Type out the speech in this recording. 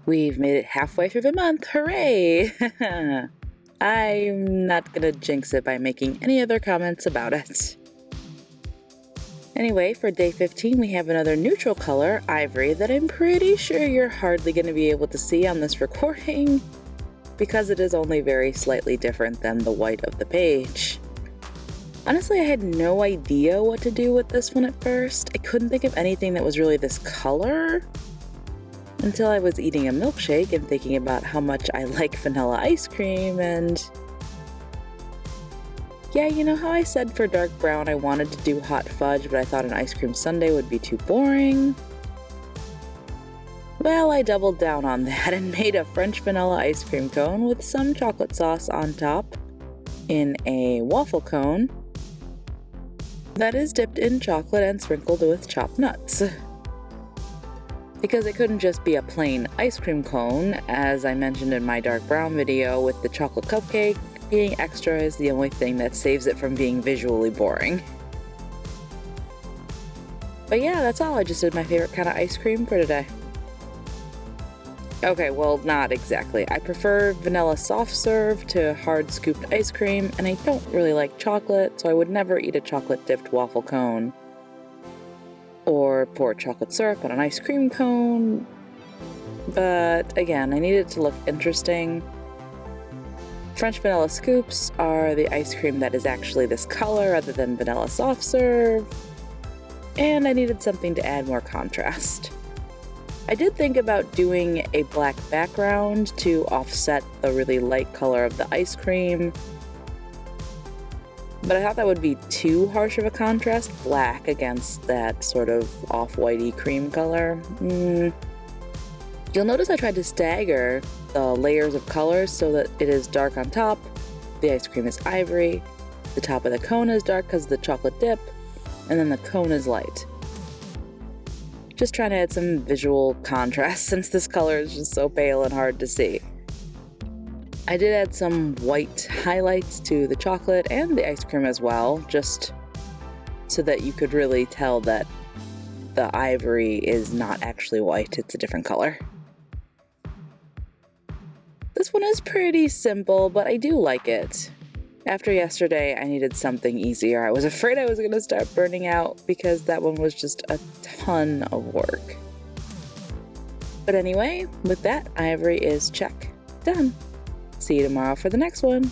We've made it halfway through the month, hooray! I'm not gonna jinx it by making any other comments about it. Anyway, for day 15 we have another neutral color, Ivory, that I'm pretty sure you're hardly gonna be able to see on this recording because it is only very slightly different than the white of the page. Honestly, I had no idea what to do with this one at first. I couldn't think of anything that was really this color until I was eating a milkshake and thinking about how much I like vanilla ice cream, and yeah, you know how I said for dark brown I wanted to do hot fudge, but I thought an ice cream sundae would be too boring? Well, I doubled down on that and made a French vanilla ice cream cone with some chocolate sauce on top in a waffle cone that is dipped in chocolate and sprinkled with chopped nuts. Because it couldn't just be a plain ice cream cone, as I mentioned in my dark brown video, with the chocolate cupcake being extra is the only thing that saves it from being visually boring. But yeah, that's all. I just did my favorite kind of ice cream for today. Okay, well, not exactly. I prefer vanilla soft serve to hard scooped ice cream, and I don't really like chocolate, so I would never eat a chocolate dipped waffle cone or pour chocolate syrup on an ice cream cone. But again, I need it to look interesting. French vanilla scoops are the ice cream that is actually this color rather than vanilla soft serve, and I needed something to add more contrast. I did think about doing a black background to offset the really light color of the ice cream, but I thought that would be too harsh of a contrast, black against that sort of off-whitey cream color. You'll notice I tried to stagger the layers of colors so that it is dark on top, the ice cream is ivory, the top of the cone is dark because of the chocolate dip, and then the cone is light. Just trying to add some visual contrast since this color is just so pale and hard to see. I did add some white highlights to the chocolate and the ice cream as well, just so that you could really tell that the ivory is not actually white, it's a different color. This one is pretty simple, but I do like it. After yesterday, I needed something easier. I was afraid I was going to start burning out because that one was just a ton of work. But anyway, with that, ivory is check. Done. See you tomorrow for the next one.